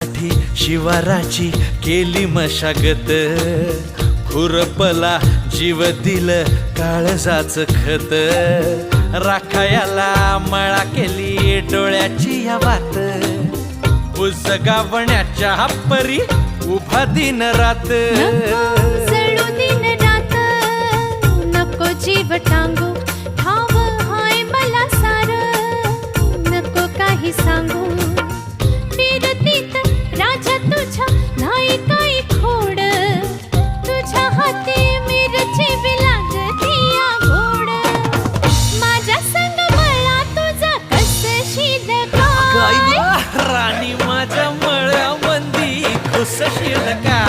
तुझ्यासाठी शिवाराची केली मशागत, खुरपला जीव दिल काळजाच खत, राखायाला मळा केली डोळ्याची या वात, उजगावण्याच्या परी उभा दिन रात. जळू दिन रात नको जीव टांगू, ठाव हाय मला सार नको काही सांगू. फिरतीत राजा तुझ्या नाही काही खोड, तुझ्या हाती मिरची लागतीया गोड. माझ्या संग मला तुझा कसशील काय, राणी माझ्या मळ्यामंदी खुसशील का.